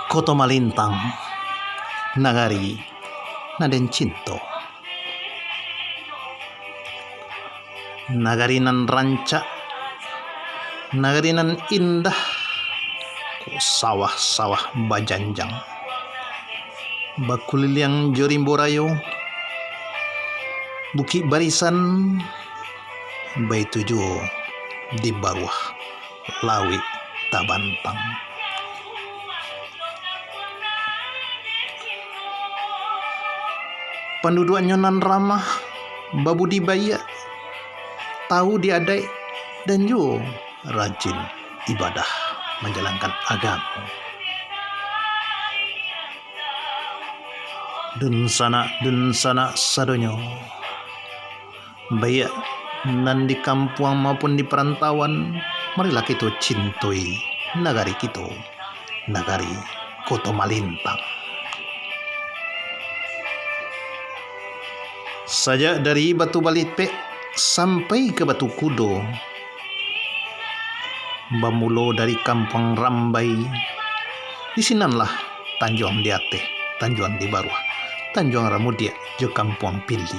Koto Malintang Nagari Naden Cinto Nagari nan ranca, nagari nan indah, sawah-sawah bajanjang, bakuliliang jorimborayo, buki barisan, bay tujuh di bawah lawi tabantang. Pendudukannya nan ramah, babudi baya, tahu diadai, dan juga rajin ibadah menjalankan agama. Dun sana sadonyo, baik nan di kampung maupun di perantauan, marilah kita cintoi nagari kita, nagari Koto Malintang. Sajak dari Batu Balipe sampai ke Batu Kudo, bamulo dari Kampung Rambai, di sinanlah Tanjuang Diate, Tanjuang di Barua, Tanjuang Ramudia, jo Kampung Pili.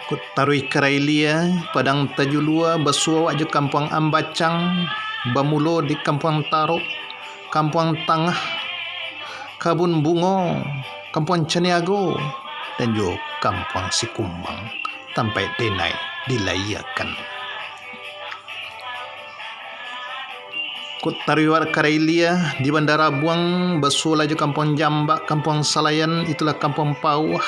Kutarui Karailia, Padang Tajulua, Basuawak jo Kampung Ambacang, bamulo di Kampung Taro, Kampung Tangah, Kabun Bungo, Kampung Caniago, dan juga Kampung Sikumbang, sampai denai dilayakan. Kutariwar Karailia di Bandara Buang, Basula juga Kampung Jambak, Kampung Salayan, itulah Kampung Pauah.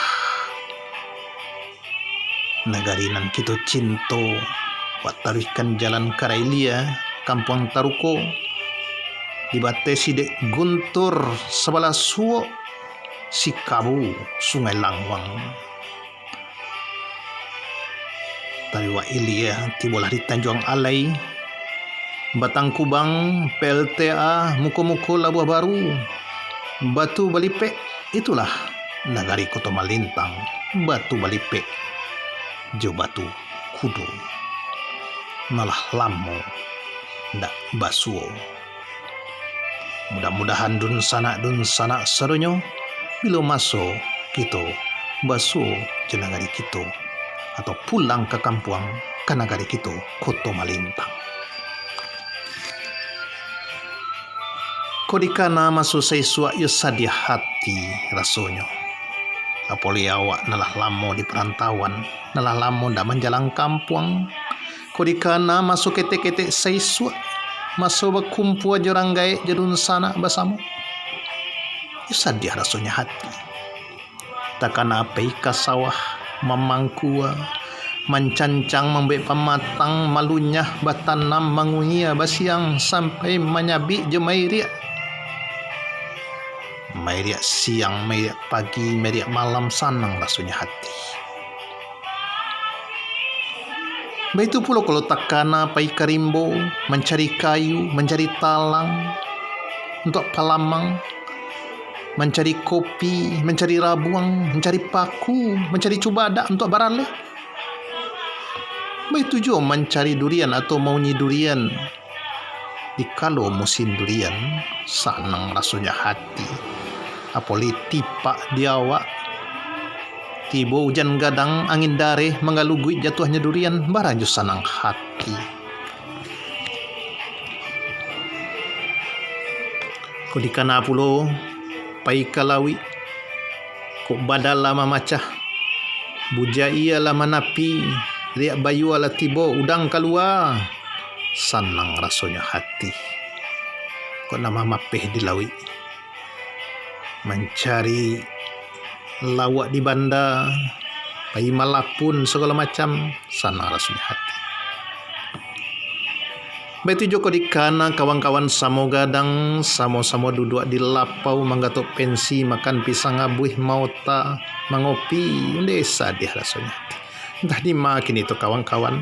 Nagari nan kita cinto, watarikan jalan Karailia, Kampung Taruko, dibatesi dek Guntur sebelah suo, Sikabu, Sungai Langwang. Tariwa Ilia, tibolah di Tanjuang Alai, Batang Kubang, PLTA, Muko-Muko Labuah Baru, Batu Balipe, itulah nagari Koto Malintang, Batu Balipe, jo Batu Kudo, malah lamo, ndak basuo. Mudah-mudahan dun sana sadonyo, bila masuk kita basuh jenagari kita, atau pulang ke kampung ke nagari kita Koto Malintang. Kodikana masuk sesuatu yo sadia hati rasonyo. Apoli awak nalah lamo di perantauan, nalah lamo ndak menjalang kampung. Kodikana masuk ketek-ketek sesuatu, masuk berkumpul jorang gae jedun sana bersama. Sadia rasanya hati. Takkan apa ika sawah memangkua, mencancang membek pematang, malunya batanam mangunia basiang sampai menyabik je mairia. Mairia siang, mairia pagi, mairia malam, sanang rasanya hati. Begitu pula kalau takana pai karimbo, mencari kayu, mencari talang untuk palamang, mencari kopi, mencari rabuang, mencari paku, mencari cubada untuk barale. Begitu juga mencari durian atau maunyi durian. Di kalau musim durian, sanang rasanya hati. Apoli tipak diawak, tiba hujan gadang, angin dare, mengalugui jatuhnya durian, barang jo sanang hati. Kodikana pulo, pai kalawi, kok badal lama macah, bujai lama napi, riak bayu ala tibo, udang keluar, sanang rasanya hati. Kok nama mapeh di lawi, mencari lawak di banda, pai malapun segala macam, sanang rasanya hati. Betu joko di kana kawan-kawan samo gadang, samo-samo duduk di lapau manggatok pensi, makan pisang abuih mauta, mengopi, desa dia rasanya. Entah di makin itu kawan-kawan,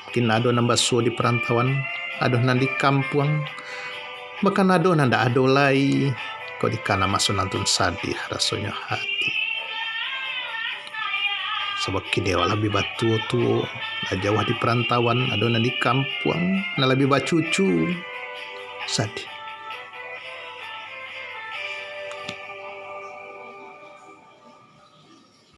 mungkin ado nambah suo di perantauan, ado nan di kampung, bahkan ado nanda ado lai, kok di kana masuk nantun sadih rasanya hati. Sebab kini lebih batu tu, jauh di perantauan, ada di kampung, lebih bacucu. Sadih.